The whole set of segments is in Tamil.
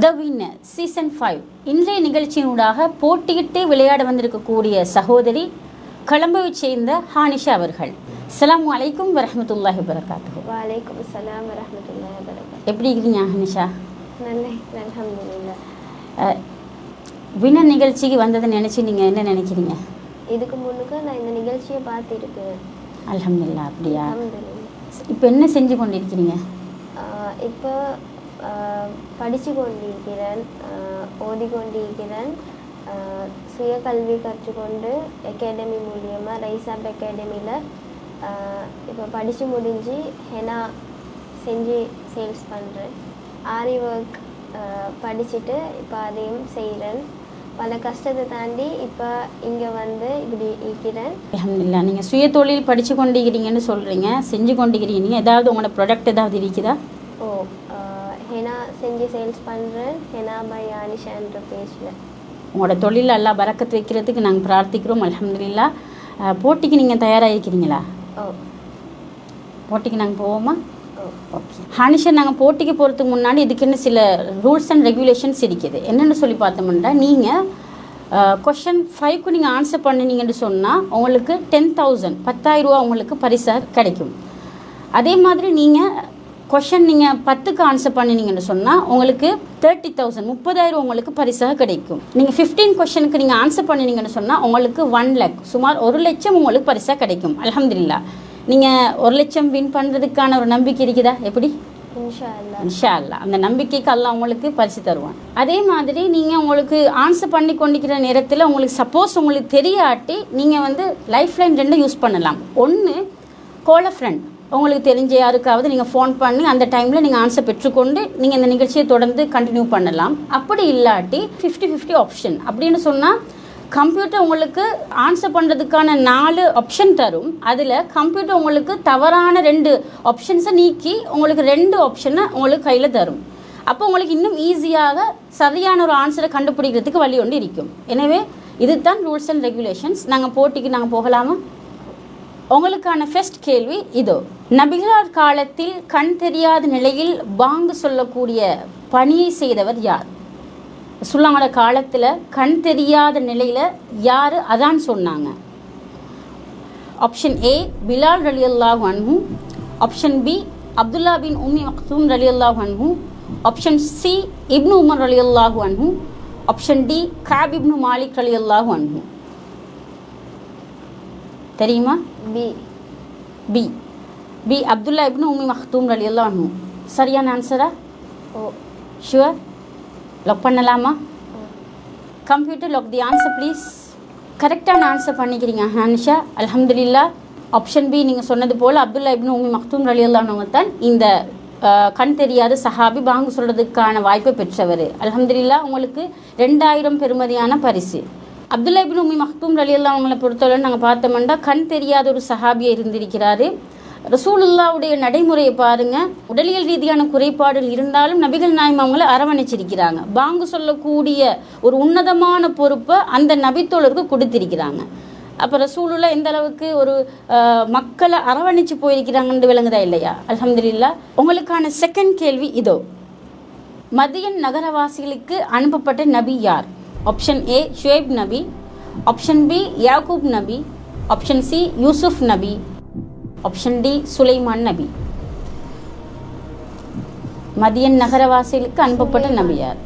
த வின்னர் சீசன் 5 இன்றைய நிகழ்ச்சியினூடாக போட்டியிட்டு விளையாட வந்திருக்கக்கூடிய சகோதரி கொலம்பவை சேர்ந்த ஹானிஷா அவர்கள். அஸ்ஸலாமு அலைக்கும் வரஹ்மத்துல்லாஹி வபரகாத்துஹு. வலைக்கும் அஸ்ஸலாம் வரஹ்மத்துல்லாஹி வபரகாத்துஹு. எப்படி இருக்கீங்க ஹானிஷா? நல்ல அல்ஹம்துலில்லாஹ். வின்னர் நிகழ்ச்சிக்கு வந்ததை நினச்சி நீங்கள் என்ன நினைக்கிறீங்க? இதுக்கு முன்னுக்கு நான் இந்த நிகழ்ச்சியை பார்த்துருக்கேன். அல்ஹம்துலில்லாஹ். அப்படியா? அல்ஹம்துலில்லாஹ். இப்போ என்ன செஞ்சு கொண்டிருக்கிறீங்க? இப்போ படித்து கொண்டிருக்கிறேன், ஓதிக்கொண்டிருக்கிறேன். சுய கல்வி கற்றுக்கொண்டு அகாடமி மூலியமாக ரைசாப் அகாடமியில் இப்போ படித்து முடிஞ்சு ஹெனா செஞ்சு சேல்ஸ் பண்ணுறேன். ஆரி ஒர்க் படிச்சுட்டு இப்போ அதையும் செய்கிறேன். பல கஷ்டத்தை தாண்டி இப்போ இங்கே வந்து இப்படி இருக்கிறேன். அல்ஹம்துலில்லாஹ். நீங்கள் சுய தொழில் படித்து கொண்டிருக்கிறீங்கன்னு சொல்கிறீங்க, செஞ்சு கொண்டிருக்கிறீங்க. ஏதாவது உங்களோட ப்ராடக்ட் ஏதாவது இருக்குதா? ஹெனா செஞ்சு சேல்ஸ் பண்ணுறேன். ஹெனா பை ஆனிஷா என்ற பேஜில். உங்களோட தொழில் எல்லாம் பரக்கத்து வைக்கிறதுக்கு நாங்கள் பிரார்த்திக்கிறோம். அல்ஹம்துலில்லாஹ். போட்டிக்கு நீங்கள் தயாராக இருக்கிறீங்களா? போட்டிக்கு நாங்கள் போவோமா? ஓகே ஹானிஷா, நாங்கள் போட்டிக்கு போகிறதுக்கு முன்னாடி இதுக்குன்னு சில ரூல்ஸ் அண்ட் ரெகுலேஷன்ஸ் இருக்குது. என்னென்னு சொல்லி பார்த்தோம்னா, நீங்கள் கொஷன் 5க்கு நீங்கள் ஆன்சர் பண்ணினீங்கன்னு சொன்னால் உங்களுக்கு 10,000 10,000 ரூபா உங்களுக்கு பரிசாக கிடைக்கும். அதே மாதிரி நீங்கள் கொஷன் நீங்கள் 10க்கு ஆன்சர் பண்ணினீங்கன்னு சொன்னால் உங்களுக்கு 30,000 30,000 உங்களுக்கு பரிசாக கிடைக்கும். நீங்கள் 15 கொஷனுக்கு நீங்கள் ஆன்சர் பண்ணினீங்கன்னு சொன்னால் உங்களுக்கு 1 lakh சுமார் 1 லட்சம் உங்களுக்கு பரிசாக கிடைக்கும். அல்ஹம்துலில்லாஹ். நீங்கள் 1 லட்சம் வின் பண்ணுறதுக்கான ஒரு நம்பிக்கை இருக்குதா? எப்படி? இன்ஷா அல்லாஹ். அந்த நம்பிக்கைக்கு அல்லாஹ் உங்களுக்கு பரிசு தருவான். அதே மாதிரி நீங்கள் உங்களுக்கு ஆன்சர் பண்ணி கொண்டிருக்கிற நேரத்தில் உங்களுக்கு சப்போஸ் உங்களுக்கு தெரியாட்டி நீங்கள் வந்து லைஃப் லைன் 2 யூஸ் பண்ணலாம். ஒன்று, கால் அ ஃப்ரெண்ட். உங்களுக்கு தெரிஞ்ச யாருக்காவது நீங்கள் ஃபோன் பண்ணி அந்த டைமில் நீங்கள் ஆன்சர் பெற்றுக்கொண்டு நீங்கள் இந்த நிகழ்ச்சியை தொடர்ந்து கண்டினியூ பண்ணலாம். அப்படி இல்லாட்டி 50-50 ஆப்ஷன் அப்படின்னு சொன்னால் கம்ப்யூட்டர் உங்களுக்கு ஆன்சர் பண்ணுறதுக்கான 4 ஆப்ஷன் தரும். அதில் கம்ப்யூட்டர் உங்களுக்கு தவறான 2 ஆப்ஷன்ஸை நீக்கி உங்களுக்கு 2 ஆப்ஷனை உங்களுக்கு கையில் தரும். அப்போ உங்களுக்கு இன்னும் ஈஸியாக சரியான ஒரு ஆன்சரை கண்டுபிடிக்கிறதுக்கு வழி ஒன்று இருக்கும். எனவே இதுதான் ரூல்ஸ் அண்ட் ரெகுலேஷன்ஸ். நாங்கள் போட்டிக்கு நாங்கள் போகலாமா? உங்களுக்கான ஃபர்ஸ்ட் கேள்வி இதோ. நபிகளார் காலத்தில் கண் தெரியாத நிலையில் பாங்கு சொல்லக்கூடிய பணியை செய்தவர் யார்? ரசூலுல்லாஹோட காலத்தில் கண் தெரியாத நிலையில் யார் அதான் சொன்னாங்க? ஆப்ஷன் ஏ பிலால் ரலியல்லாஹு அன்ஹு, ஆப்ஷன் பி அப்துல்லா பின் உம்மி மக்தூம் ரலியல்லாஹு அன்ஹு, ஆப்ஷன் சி இப்னு உமர் ரலியல்லாஹு அன்ஹு, ஆப்ஷன் டி கஅப் இப்னு மாலிக் ரலியல்லாஹு அன்ஹு. தெரியுமா? பி பி அப்துல்லா இப்னு உம்மி மக்தூம் ரலியல்லாஹு அன்ஹு சரியான ஆன்சரா? ஷுவர்? லாக் பண்ணலாமா? Computer lock the answer please. கரெக்டான ஆன்சர் பண்ணிக்கிறீங்க ஹானிஷா, அல்ஹம்துலில்லாஹ். ஆப்ஷன் பி நீங்கள் சொன்னது போல் அப்துல்லா இப்னு உம்மி மக்தூம் ரலியல்லாஹு அன்ஹு தான் இந்த கண் தெரியாத சஹாபி பாங்கு சொல்கிறதுக்கான வாய்ப்பை பெற்றவர். அல்ஹம்துலில்லாஹ். உங்களுக்கு 2000 பெறுமதியான பரிசு. அப்துல்லா இப்னு உம்மி மக்தூம் ரலியல்லாஹு அவங்களை பொறுத்தவரை நாங்கள் பார்த்தோம்னா கண் தெரியாத ஒரு சஹாபியை இருந்திருக்கிறாரு. ரசூலுல்லாவுடைய நடைமுறையை பாருங்கள். உடலியல் ரீதியான குறைபாடுகள் இருந்தாலும் நபிகள் நாயகம் அவங்களை அரவணைச்சிருக்கிறாங்க. பாங்கு சொல்லக்கூடிய ஒரு உன்னதமான பொறுப்பை அந்த நபித்தோழருக்கு கொடுத்திருக்கிறாங்க. அப்போ ரசூலுல்லா எந்த அளவுக்கு ஒரு மக்களை அரவணைச்சு போயிருக்கிறாங்கன்னு விளங்குதா இல்லையா? அல்ஹம்துலில்லாஹ். உங்களுக்கான செகண்ட் கேள்வி இதோ. மதியன் நகரவாசிகளுக்கு அனுப்பப்பட்ட நபி யார்? ஆப்ஷன் ஏ ஷுவைப் நபி, ஆப்ஷன் பி யாக்கூப் நபி, ஆப்ஷன் சி யூசுஃப் நபி, ஆப்ஷன் டி சுலைமான் நபி. மதியன் நகரவாசிகளுக்கு அனுப்பப்பட்ட நபி யார்?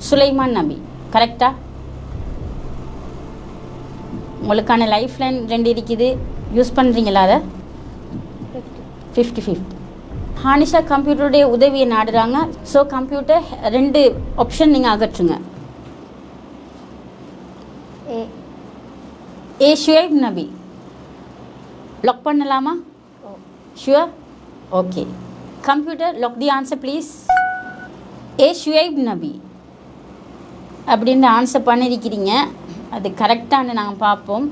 சுலைமான் நபி. கரெக்டா? உங்களுக்கான லைஃப் லைன் 2 இருக்குது, யூஸ் பண்ணுறீங்களா? அதை 50-50. ஹானிஷா கம்ப்யூட்டருடைய உதவியை நாடுறாங்க. ஸோ கம்ப்யூட்டர் 2 ஆப்ஷன் நீங்கள் அகற்றுங்க. ஏ ஷுவைப் நபி லாக் பண்ணலாமா? Sure? Okay. Computer lock the answer please. A Shuaib நபி அப்படின்னு ஆன்சர் பண்ணியிருக்கிறீங்க. அது கரெக்டானு நாங்கள் பார்ப்போம்.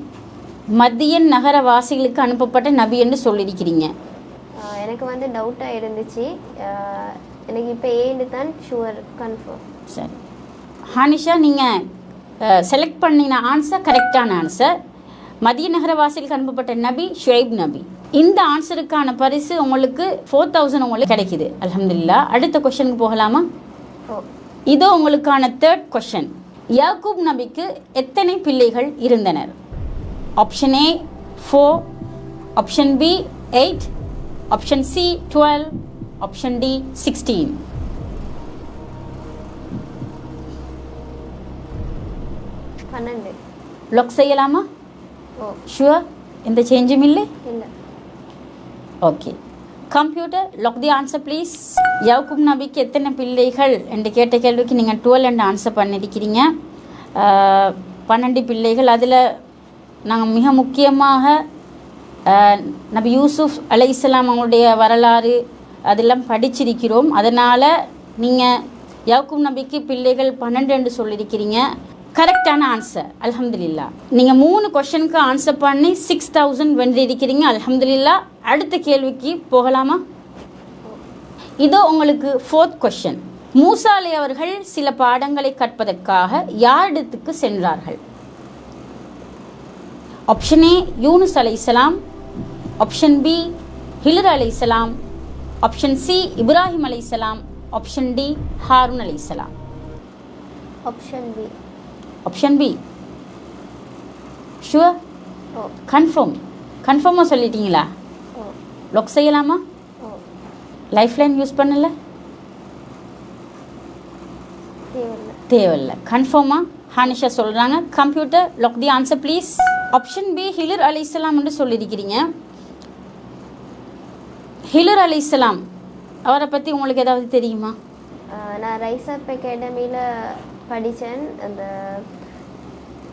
மதியன் நகரவாசிகளுக்கு அனுப்பப்பட்ட நபி என்று சொல்லியிருக்கிறீங்க. எனக்கு வந்து டவுட்டாக இருந்துச்சு. எனக்கு இப்போ ஏன்னு தான் ஷுவர் கன்ஃபார்ம். சரி ஹானிஷா, நீங்கள் செலக்ட் பண்ணின ஆன்சர் கரெக்டான ஆன்சர். மதிய நகரவாசிகளுக்கு அனுப்பப்பட்ட நபி ஷுவைப் நபி. இந்த ஆன்சருக்கான பரிசு உங்களுக்கு 4,000 உங்களுக்கு கிடைக்குது. அல்ஹம்துலில்லாஹ். அடுத்த கொஸ்டினுக்கு போகலாமா? இதோ உங்களுக்கான தேர்ட் கொஷன். யாக்கூப் நபிக்கு எத்தனை பிள்ளைகள் இருந்தனர்? Option A 4, option B 8, option C 12, option D 16. Lock செய்யலாமா? ஷுவர், எந்த சேஞ்சும் இல்லை? Okay. Computer lock the answer please. Yaqub நபிக்கு எத்தனை பிள்ளைகள் என்று கேட்ட கேள்விக்கு நீங்கள் 12 என்று ஆன்சர் பண்ணியிருக்கிறீங்க. 12 பிள்ளைகள். அதில் நாங்கள் மிக முக்கியமாக நபி யூசுஃப் அலைஹிஸ்ஸலாம் அவங்களுடைய வரலாறு அதெல்லாம் படிச்சிருக்கிறோம். அதனால் நீங்கள் யாக்கூப் நபிக்கு பிள்ளைகள் 12 என்று சொல்லியிருக்கிறீங்க. கரெக்டான ஆன்சர், அல்ஹம்துலில்லாஹ். நீங்கள் 3 கொஷனுக்கு ஆன்சர் பண்ணி 6000 வென்றிருக்கிறீங்க, அல்ஹம்துலில்லாஹ். அடுத்த கேள்விக்கு போகலாமா? இதோ உங்களுக்கு 4th கொஷன். மூசா அலை அவர்கள் சில பாடங்களை கற்பதற்காக யாரிடத்துக்கு சென்றார்கள்? ஆப்ஷன் ஏ யூனுஸ் அலைஹிஸ்ஸலாம், ஆப்ஷன் பி ஹிலர் அலைஹிஸ்ஸலாம், ஆப்ஷன் சி இப்ராஹிம் அலைஹிஸ்ஸலாம், ஆப்ஷன் டி ஹாரூன் அலைஹிஸ்ஸலாம். Option B. Option B sure? கன்ஃபார்மாக சொல்லிட்டீங்களா? லாக் செய்யலாமா? லைஃப் லைன் யூஸ் பண்ணல? தேவையில்லை. கன்ஃபார்மாக ஹானிஷா சொல்கிறாங்க. Computer lock the answer please. Option B ஹிலர் அலைஹிஸ்ஸலாம் என்று சொல்லியிருக்கிறீங்க. ஹிலர் அலைஹிஸ்ஸலாம் அவரை பற்றி உங்களுக்கு ஏதாவது தெரியுமா? நான் ரைசப் அகாடமியில் படித்தேன். அந்த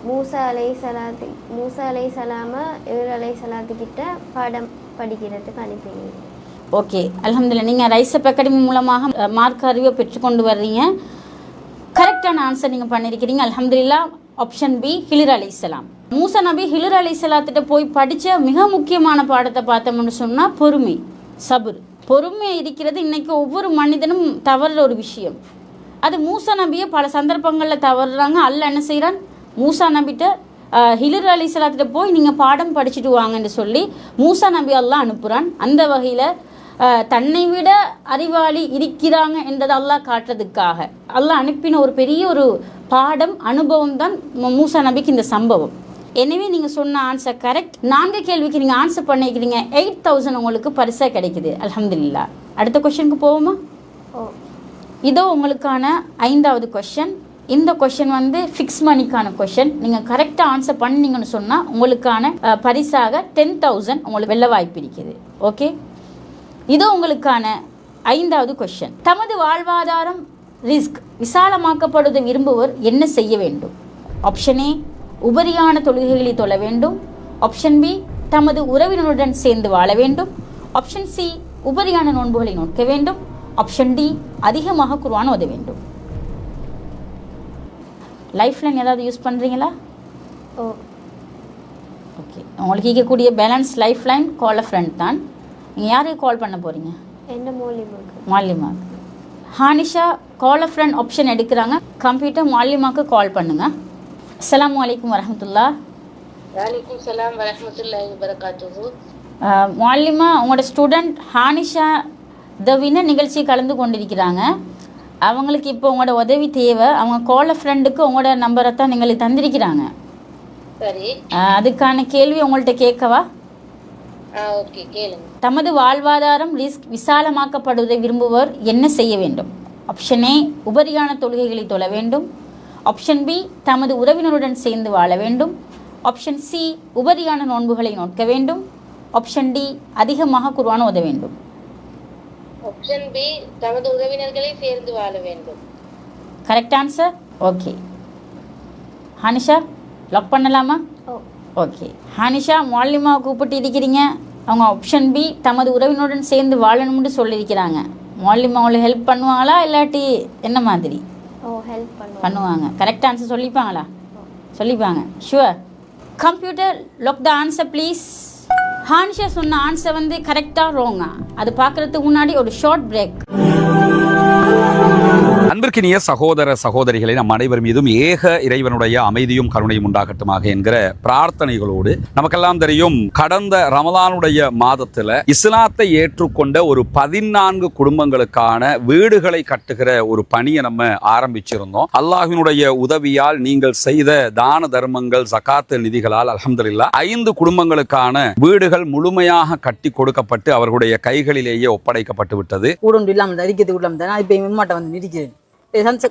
மூசா அலைஹிஸ்ஸலாம இவர் அலைஹிஸ்ஸலாத்துக்கிட்ட பாடம் படிக்கிறதுக்கு அனுப்பினீங்க. ஓகே, அல்ஹம்துலில்லாஹ். நீங்கள் ரைசப் அகாடமி மூலமாக மார்க் அறிவை பெற்றுக்கொண்டு வர்றீங்க. கரெக்டான ஆன்சர் நீங்கள் பண்ணியிருக்கிறீங்க, அல்ஹம்துலில்லாஹ். ஆப்ஷன் பி ஹிலர் அலைஹிஸ்ஸலாம். மூசா நபி ஹிலர் அலைஹிஸ்ஸலாத்திட்ட போய் படித்த மிக முக்கியமான பாடத்தை பார்த்தோம்னு சொன்னால் பொறுமை, சபுர். பொறுமை இருக்கிறது இன்றைக்கி ஒவ்வொரு மனிதனும் தவறுற ஒரு விஷயம். அது மூசா நபியை பல சந்தர்ப்பங்களில் தவறுறாங்க. அல்லாஹ் என்ன செய்கிறான்? மூசா நபிட்ட ஹிலர் அலைஹிஸ்ஸலாத்திட்ட போய் நீங்கள் பாடம் படிச்சுட்டு வாங்கன்னு சொல்லி மூசா நபி அல்லாஹ் அனுப்புகிறான். அந்த வகையில் தன்னை விட அறிவாளி இருக்கிறாங்க என்றதை அல்லாஹ் காட்டுறதுக்காக அல்லாஹ் அனுப்பின ஒரு பெரிய ஒரு பாடம், அனுபவம் தான் மூசா நபிக்கு இந்த சம்பவம். எனவே நீங்கள் சொன்ன ஆன்சர் கரெக்ட். 4 கேள்விக்கு நீங்கள் ஆன்சர் பண்ணிக்கிறீங்க. 8000 உங்களுக்கு பரிசாக கிடைக்குது, அல்ஹம்துலில்லாஹ். அடுத்த கொஷனுக்கு போவோமா? இதோ உங்களுக்கான 5வது கொஷன். இந்த கொஷன் வந்து ஃபிக்ஸ் மணிக்கான கொஷன். நீங்கள் கரெக்டாக ஆன்சர் பண்ணீங்கன்னு சொன்னால் உங்களுக்கான பரிசாக 10,000 உங்களுக்கு வெல்ல வாய்ப்பு இருக்குது. ஓகே, இதோ உங்களுக்கான 5வது கொஷன். தமது வாழ்வாதாரம் ரிஸ்க் விசாலமாக்கப்படுவதை விரும்புவர் என்ன செய்ய வேண்டும்? ஆப்ஷன் ஏ உபரியான தொழுகைகளை தொழ வேண்டும், ஆப்ஷன் பி தமது உறவினருடன் சேர்ந்து வாழ வேண்டும், ஆப்ஷன் சி உபரியான நோன்புகளை நோக்க வேண்டும், ஆப்ஷன் டி அதிகமாக குர்ஆன் ஓத வேண்டும். லைஃப் லைன் ஏதாவது யூஸ் பண்ணுறீங்களா? ஓகே, உங்களுக்கு இருக்கக்கூடிய balance life line call a friend தான். நீங்கள் யாருக்கு கால் பண்ண போகிறீங்க? என்ன மாலிமா. ஹானிஷா கால் அ ஃப்ரெண்ட் ஆப்ஷன் எடுக்கிறாங்க. கம்ப்யூட்டர் மாலிமாக்கு கால் பண்ணுங்கள். அஸ்ஸலாமு அலைக்கும் வரஹ்மத்துல்லாஹ். வலைக்கும் சலாம் வரஹ்மத்துல்லாஹி வபரகாத்துஹு. மாலிமா, உங்களோட ஸ்டூடெண்ட் ஹானிஷா தவின நிகழ்ச்சி கலந்து கொண்டிருக்கிறாங்க. அவங்களுக்கு இப்போ உங்களோட உதவி தேவை. அவங்க கால் அ ஃப்ரெண்டுக்கு உங்களோட நம்பரை தான் எங்களுக்கு தந்திருக்கிறாங்க. சரி, அதுக்கான கேள்வி உங்கள்கிட்ட கேட்கவா? ஓகே, கேளுங்க. தமது வாழ்வாதாரம் ரிஸ்க் விசாலமாக்கப்படுவதை விரும்புவர் என்ன செய்ய வேண்டும்? ஆப்ஷன் ஏ உபரியான தொழுகைகளை தொழ வேண்டும், ஆப்ஷன் பி தமது உறவினருடன் சேர்ந்து வாழ வேண்டும், ஆப்ஷன் சி உபரியான நோன்புகளை நோக்க வேண்டும், ஆப்ஷன் டி அதிகமாக குர்ஆன் ஓத வேண்டும். ஆப்ஷன் பி தமது உறவினர்களை சேர்ந்து வாழ வேண்டும். Correct answer. ஓகே, ஹானிஷா லாக் பண்ணலாமா? ஓகே, ஹானிஷா மாலிமாவை கூப்பிட்டு இருக்கிறீங்க. அவங்க ஆப்ஷன் பி தமது உறவினருடன் சேர்ந்து வாழணும்னு சொல்லியிருக்கிறாங்க. மாலிமா அவங்களுக்கு ஹெல்ப் பண்ணுவாங்களா இல்லாட்டி என்ன மாதிரி? ஹெல்ப் பண்ணுவாங்க. கரெக்ட் ஆன்சர் சொல்லிப்பாங்களா? சொல்லிப்பாங்க, sure. Computer lock the answer please. Hanisha சொன்ன ஆன்சர் வந்து கரெக்டாக ரோங்கா? அது பார்க்குறதுக்கு முன்னாடி ஒரு ஷார்ட் பிரேக். அன்பிற்கினிய சகோதர சகோதரிகளை நம் அனைவர் மீதும் ஏக இறைவனுடைய அமைதியும் கருணையும் உண்டாகட்டுமாக என்கிற பிரார்த்தனைகளோடு, நமக்கெல்லாம் தெரியும் கடந்த ரமலானுடைய மாதத்துல இஸ்லாத்தை ஏற்றுக்கொண்ட ஒரு 14 குடும்பங்களுக்கான வீடுகளை கட்டுகிற ஒரு பணியை நம்ம ஆரம்பிச்சிருந்தோம். அல்லாஹ்வினுடைய உதவியால் நீங்கள் செய்த தான தர்மங்கள் ஜகாத் நிதிகளால் அல்ஹம்துலில்லாஹ் 5 குடும்பங்களுக்கான வீடுகள் முழுமையாக கட்டி கொடுக்கப்பட்டு அவர்களுடைய கைகளிலேயே ஒப்படைக்கப்பட்டு விட்டது.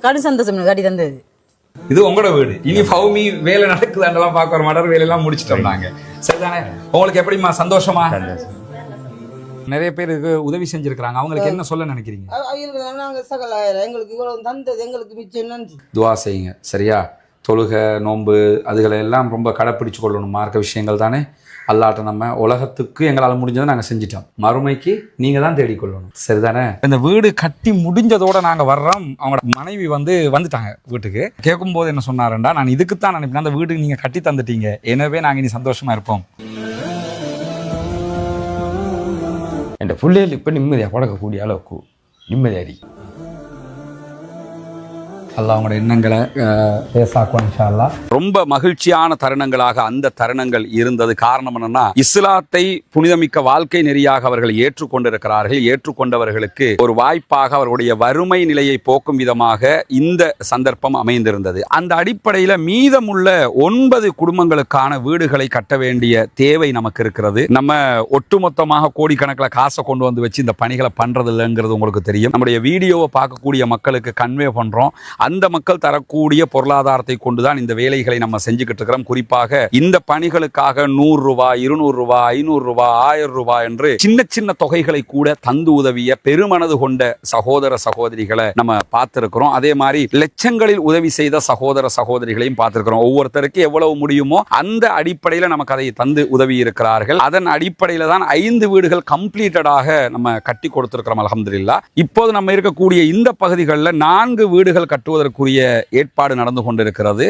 கடு சந்தோஷம் காட்டி தந்தது. இது உங்களோட வீடு. இனி பௌமி வேலை நடக்குதாண்டெல்லாம் பார்க்க ஒரு மடர் வேலையெல்லாம் முடிச்சிட்டோம் நாங்க. சரிதானே? உங்களுக்கு எப்படிமா சந்தோஷமா? நிறைய பேருக்கு உதவி செஞ்சிருக்காங்க. அவங்களுக்கு என்ன சொல்ல நினைக்கிறீங்க? எங்களுக்கு இவ்வளவு தந்தது எங்களுக்கு மிச்சம் நன்றி. துவா செய்யுங்க. சரியா? தொழுகை நோன்பு அதுகளை எல்லாம் ரொம்ப கடைப்பிடிச்சு கொள்ளணும். மார்க்க விஷயங்கள் தானே. அல்லாட்ட நம்ம உலகத்துக்கு எங்களால் முடிஞ்சதை நாங்கள் செஞ்சிட்டோம். மறுமைக்கு நீங்கள் தான் தேடிக்கொள்ளணும். சரிதானே? இந்த வீடு கட்டி முடிஞ்சதோட நாங்கள் வர்றோம். அவங்களோட மனைவி வந்துட்டாங்க வீட்டுக்கு. கேட்கும்போது என்ன சொன்னாருண்டா, நான் இதுக்குத்தான் நினைப்பேன், அந்த வீட்டுக்கு நீங்கள் கட்டி தந்துட்டீங்க, எனவே நாங்கள் இனி சந்தோஷமா இருப்போம். என் பிள்ளைகள் இப்போ நிம்மதியாக பழக்கக்கூடிய அளவுக்கு நிம்மதியாரி அல்லாஹ் அவங்களோட எண்ணங்களை பேசாக்குவான் இன்ஷா அல்லாஹ். ரொம்ப மகிழ்ச்சியான தருணங்களாக அந்த தருணங்கள் இருந்தது. காரணம் என்னன்னா, இஸ்லாத்தை புனிதமிக்க வாழ்க்கை நெறியாக அவர்கள் ஏற்றுக்கொண்டிருக்கிறார்கள். ஏற்றுக்கொண்டவர்களுக்கு ஒரு வாய்ப்பாக அவர்களுடைய வறுமை நிலையை போக்கும் விதமாக இந்த சந்தர்ப்பம் அமைந்திருந்தது. அந்த அடிப்படையில் மீதமுள்ள 9 குடும்பங்களுக்கான வீடுகளை கட்ட வேண்டிய தேவை நமக்கு இருக்கிறது. நம்ம ஒட்டுமொத்தமாக கோடிக்கணக்கில் காசை கொண்டு வந்து வச்சு இந்த பணிகளை பண்றது இல்லைங்கிறது உங்களுக்கு தெரியும். நம்முடைய வீடியோவை பார்க்கக்கூடிய மக்களுக்கு கன்வே பண்றோம். அந்த மக்கள் தரக்கூடிய பொருளாதாரத்தை கொண்டுதான் இந்த வேலைகளை நம்ம செஞ்சுக்கிட்டு இருக்கிறோம். குறிப்பாக இந்த பணிகளுக்காக 100 ரூபாய் 200 ரூபாய் 500 ரூபாய் 1000 ரூபாய் என்று சின்ன சின்ன தொகைகளை கூட தந்து உதவிய பெருமனது கொண்ட சகோதர சகோதரிகளை நம்ம பார்த்திருக்கிறோம். அதே மாதிரி லட்சங்களில் உதவி செய்த சகோதர சகோதரிகளையும் பார்த்திருக்கிறோம். ஒவ்வொருத்தருக்கு எவ்வளவு முடியுமோ அந்த அடிப்படையில் நமக்கு அதை தந்து உதவி இருக்கிறார்கள். அதன் அடிப்படையில் தான் 5 வீடுகள் கம்ப்ளீட்டடாக நம்ம கட்டி கொடுத்திருக்கிறோம் அல்ஹம்துலில்லாஹ். இப்போது நம்ம இருக்கக்கூடிய இந்த பகுதிகளில் 4 வீடுகள் கட்டுவதற்குரிய ஏற்பாடு நடந்து கொண்டிருக்கிறது.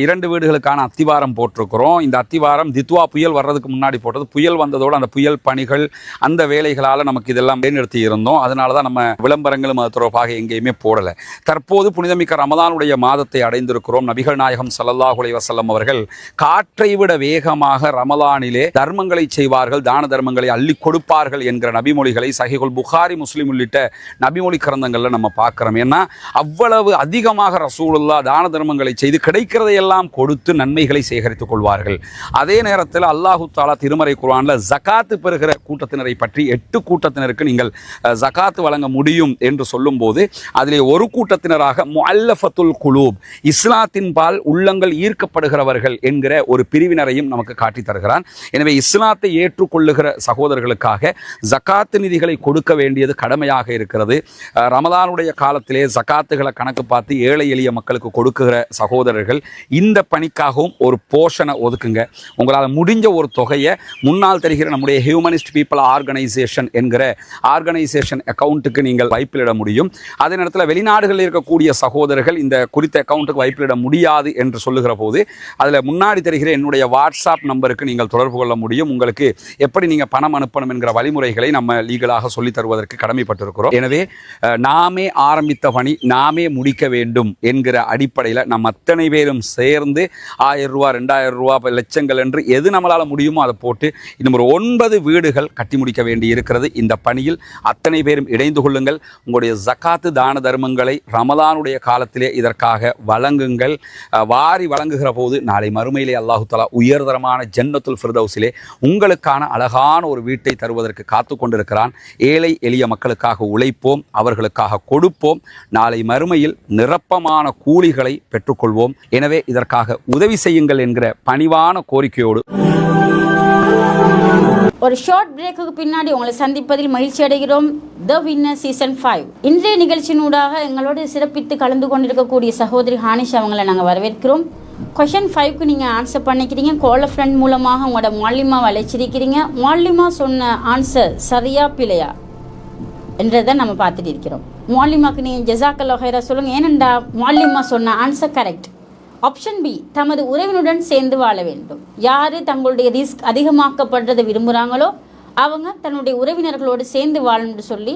2 வீடுகளுக்கான அத்திவாரம் போட்டிருக்கிறோம். இந்த அத்திவாரம் தித்வா புயல் வர்றதுக்கு முன்னாடி போட்டது. புயல் வந்ததோடு அந்த புயல் பணிகள் அந்த வேலைகளால் நமக்கு இதெல்லாம் நிறுத்தி இருந்தோம். அதனால தான் நம்ம விளம்பரங்களும் அது தொடர்பாக எங்கேயுமே போடலை. தற்போது புனிதமிக்க ரமலானுடைய மாதத்தை அடைந்திருக்கிறோம். நபிகள் நாயகம் ஸல்லல்லாஹு அலைஹி வஸல்லம் அவர்கள் காற்றை விட வேகமாக ரமலானிலே தர்மங்களை செய்வார்கள், தான தர்மங்களை அள்ளி கொடுப்பார்கள் என்கிற நபிமொழிகளை சஹீஹுல் புகாரி முஸ்லிம் உள்ளிட்ட நபிமொழி கிரந்தங்களில் நம்ம பார்க்கிறோம். ஏன்னா அவ்வளவு அதிகமாக ரசூலுல்லாஹ் தான தர்மங்களை செய்து கிடைக்கிறதையெல்லாம் கொடுத்து நன்மைகளை சேகரித்துக் கொள்வார்கள். அதே நேரத்தில் அல்லாஹு தஆலா திருமறை குர்ஆன்ல ஜகாத்து பெறுகிற கூட்டத்தினரை பற்றி 8 கூட்டத்தினருக்கு நீங்கள் ஜகாத்து வழங்க முடியும் என்று சொல்லும்போது அதிலே ஒரு கூட்டத்தினராக முஅல்லஃபத்துல் குலூப், இஸ்லாத்தின் பால் உள்ளங்கள் ஈர்க்கப்படுகிறவர்கள் என்கிற ஒரு பிரிவினரையும் நமக்கு காட்டி தருகிறான். எனவே இஸ்லாத்தை ஏற்றுக்கொள்ளுகிற சகோதரர்களுக்காக ஜகாத்து நிதிகளை கொடுக்க வேண்டியது கடமையாக இருக்கிறது. ரமலானுடைய காலத்திலே ஜகாத்துகளை கணக்கு பார்த்து ஏழை எளிய மக்களுக்கு கொடுக்குகிற சகோதரர்கள் இந்த பணிக்காகவும் ஒரு போர்ஷனை ஒதுக்குங்க. உங்களால் முடிஞ்ச ஒரு தொகையை முன்னால் தெரிகிற நம்முடைய ஹியூமனிஸ்ட் பீப்புள் ஆர்கனைசேஷன் என்கிற ஆர்கனைசேஷன் அக்கௌண்ட்டுக்கு நீங்கள் வைப்பிலிட முடியும். அதே நேரத்தில் வெளிநாடுகளில் இருக்கக்கூடிய சகோதரர்கள் இந்த குறித்த அக்கௌண்ட்டுக்கு வைப்பிலிட முடியாது என்று சொல்லுகிற போது அதில் முன்னாடி தெரிகிற என்னுடைய வாட்ஸ்அப் நம்பருக்கு நீங்கள் தொடர்பு கொள்ள முடியும். உங்களுக்கு எப்படி நீங்கள் பணம் அனுப்பணும் என்கிற வழிமுறைகளை நம்ம லீகலாக சொல்லித் தருவதற்கு கடமைப்பட்டிருக்கிறோம். எனவே நாமே ஆரம்பித்த பணி நாமே முடிக்க வேண்டும் என்கிற அடிப்படையில் நம்ம அத்தனை பேரும் சேர்ந்து 1000 ரூபாய் 2000 ரூபாய் லட்சங்கள் என்று எது நம்மளால் முடியுமோ அதை போட்டு இன்னும் ஒரு 9 வீடுகள் கட்டி முடிக்க வேண்டி இருக்கிறது. இந்த பணியில் அத்தனை பேரும் இணைந்து கொள்ளுங்கள். உங்களுடைய ஜகாத்து தான தர்மங்களை ரமலானுடைய காலத்திலே இதற்காக வழங்குங்கள். வாரி வழங்குகிற போது நாளை மறுமையிலே அல்லாஹு தஆலா உயர்தரமான ஜன்னத்துல் ஃபிர்தௌஸிலே உங்களுக்கான அழகான ஒரு வீட்டை தருவதற்கு காத்து கொண்டிருக்கிறான். ஏழை எளிய மக்களுக்காக உழைப்போம், அவர்களுக்காக கொடுப்போம். நாளை மறுமையில் நிரப்பமான கூலிகளை பெற்றுக்கொள்வோம். எனவே இதற்காக உதவி செய்யுங்கள் என்கிற பணிவான கோரிக்கையோடு ஒரு ஷார்ட் பிரேக்குக்கு பின்னாடி உங்களை சந்திப்பதில் மகிழ்ச்சி அடைகிறோம். த வின்னர் சீசன் 5 இன்றைய நிகழ்ச்சியினூடாக எங்களோடு சிறப்பித்து கலந்து கொண்டிருக்கக்கூடிய சகோதரி ஹானிஷ் அவங்களை நாங்கள் வரவேற்கிறோம். கொஷன் 5க்கு நீங்கள் ஆன்சர் பண்ணிக்கிறீங்க. கால் ஃப்ரெண்ட் மூலமாக உங்களோட மாலிமாவை அழைச்சிருக்கிறீங்க. மாலிமா சொன்ன ஆன்சர் சரியா பிழையா என்றதை நம்ம பார்த்துட்டு இருக்கிறோம். மாலிமாக்கு நீங்கள் ஜஸாக்கல்லாஹ் ஹைரா சொல்லுங்கள். ஏனெண்டா மாலிமா சொன்ன ஆன்சர் கரெக்ட். ஆப்ஷன் பி, தமது உறவினுடன் சேர்ந்து வாழ வேண்டும். யார் தங்களுடைய ரிஸ்க் அதிகமாக்கப்படுறதை விரும்புகிறாங்களோ அவங்க தன்னுடைய உறவினர்களோடு சேர்ந்து வாழணும்னு சொல்லி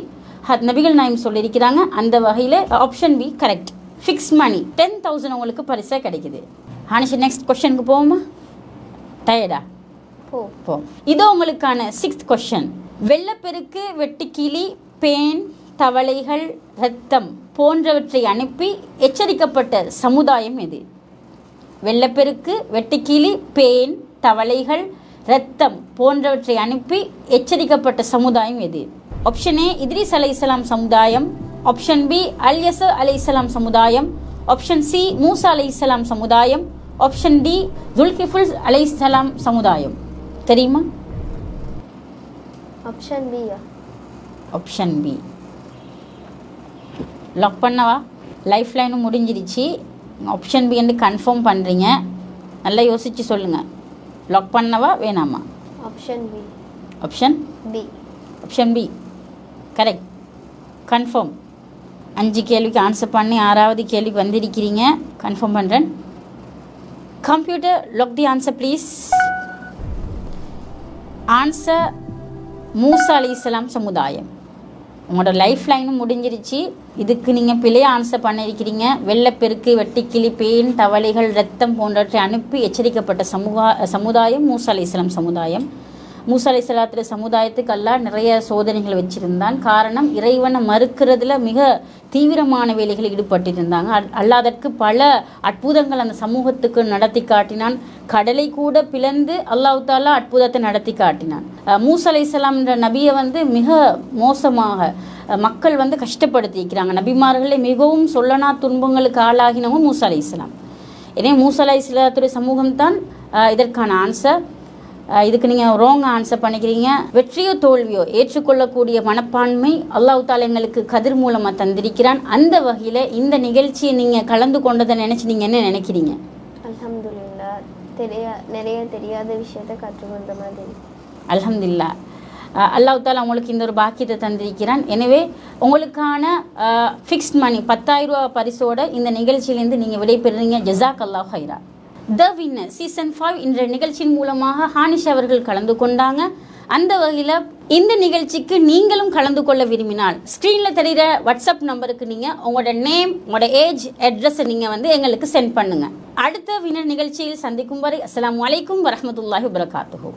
நபிகள் நாயம் சொல்லியிருக்கிறாங்க. அந்த வகையில் ஆப்ஷன் பி கரெக்ட். ஃபிக்ஸ் மணி 10,000 உங்களுக்கு பரிசாக கிடைக்குது. ஹானிஷா நெக்ஸ்ட் கொஸ்டனுக்கு போவோமா? டயர்டா? போ. இதோ உங்களுக்கான 6th கொஸ்டின். வெள்ளப்பெருக்கு, வெட்டுக்கிளி, பேன், தவளைகள், இரத்தம் போன்றவற்றை அனுப்பி எச்சரிக்கப்பட்ட சமுதாயம் எது? வெள்ளப்பெருக்கு, வெட்டுக்கிளி, பேன், தவளைகள், இரத்தம் போன்றவற்றை அனுப்பி எச்சரிக்கப்பட்ட சமுதாயம் எது? ஆப்ஷன் ஏ இத்ரீஸ் அலைஹிஸ்ஸலாம் சமுதாயம், ஆப்ஷன் பி அல்யஸர் அலைஹிஸ்ஸலாம் சமுதாயம், ஆப்ஷன் சி மூசா அலைஹிஸ்ஸலாம் சமுதாயம், ஆப்ஷன் டி துல்கிஃபுல் அலைஹிஸ்ஸலாம் சமுதாயம். தெரியுமா? Option B. Option B lock பண்ணவா? லைஃப் லைனும் முடிஞ்சிருச்சு. ஆப்ஷன் பி என்று கன்ஃபார்ம் பண்ணுறீங்க. நல்லா யோசித்து சொல்லுங்கள். லாக் பண்ணவா வேணாமா? Option B. Option B. Option B correct. Confirm. 5 கேள்விக்கு ஆன்சர் பண்ணி 6வது கேள்விக்கு வந்திருக்கிறீங்க. கன்ஃபார்ம் பண்ணுறேன். Computer lock the answer please. Answer Musa அலைஹிஸ்ஸலாம் சமுதாயம். உங்களோட லைஃப் லைனும் முடிஞ்சிருச்சு. இதுக்கு நீங்கள் பிழையாக ஆன்சர் பண்ணியிருக்கிறீங்க. வெள்ளப்பெருக்கு, வெட்டுக்கிளி, பேன், தவளைகள், இரத்தம் போன்றவற்றை அனுப்பி எச்சரிக்கப்பட்ட சமுதாயம் மூசா அலைஹிஸ்ஸலாம் சமுதாயம். மூசா அலைஹிஸ்ஸலாத்து சமுதாயத்துக்கு அல்லாஹ் நிறைய சோதனைகள் வச்சிருந்தான். காரணம், இறைவனை மறுக்கிறதுல மிக தீவிரமான வேலைகளில் ஈடுபட்டிருந்தாங்க. அல்லாதற்கு பல அற்புதங்கள் அந்த சமூகத்துக்கு நடத்தி காட்டினான். கடலை கூட பிளந்து அல்லாஹ் தாலா அற்புதத்தை நடத்தி காட்டினான். மூசா அலைஹிஸ்ஸலாம் என்ற நபியை மிக மோசமாக மக்கள் கஷ்டப்படுத்திக்கிறாங்க. நபிமார்களை மிகவும் சொல்லனா துன்பங்களுக்கு ஆளாகினவங்க மூசா அலைஹிஸ்ஸலாம். எனவே மூசா அலைஹிஸ்ஸலாத்துடைய சமூகம்தான் இதற்கான ஆன்சர். இதுக்கு நீங்கள் ராங் ஆன்சர் பண்ணிக்கிறீங்க. வெற்றியோ தோல்வியோ ஏற்றுக்கொள்ளக்கூடிய மனப்பான்மை அல்லாஹ் தாலா எங்களுக்கு கதிர் மூலமாக தந்திருக்கிறான். அந்த வகையில் இந்த நிகழ்ச்சியை நீங்கள் கலந்து கொண்டதை நினச்சி நீங்கள் என்ன நினைக்கிறீங்க? அல்ஹம்துலில்லாஹ், நிறைய தெரியாத விஷயத்தை கற்றுக்கொண்ட மாதிரி. அல்ஹம்துலில்லாஹ். அல்லாஹ் தாலா உங்களுக்கு இந்த ஒரு பாக்கியத்தை தந்திருக்கிறான். எனவே உங்களுக்கான ஃபிக்ஸ்ட் மணி 10,000 ரூபா பரிசோட இந்த நிகழ்ச்சியிலேருந்து நீங்கள் விடைபெறுறீங்க. ஜஸாக் அல்லாஹ் ஹைரா. த வின்னர் சீசன் 5 என்ற நிகழ்ச்சியின் மூலமாக ஹானிஷா அவர்கள் கலந்து கொண்டாங்க. அந்த வகையில் இந்த நிகழ்ச்சிக்கு நீங்களும் கலந்து கொள்ள விரும்பினால் ஸ்க்ரீனில் தெரிகிற வாட்ஸ்அப் நம்பருக்கு நீங்கள் உங்களோட நேம், உங்களோட ஏஜ், அட்ரஸை நீங்கள் எங்களுக்கு சென்ட் பண்ணுங்கள். அடுத்த வின்னர் நிகழ்ச்சியில் சந்திக்கும் வரை அஸ்ஸலாமு அலைக்கும் வரஹ்மத்துல்லாஹி வபரகாத்துஹு.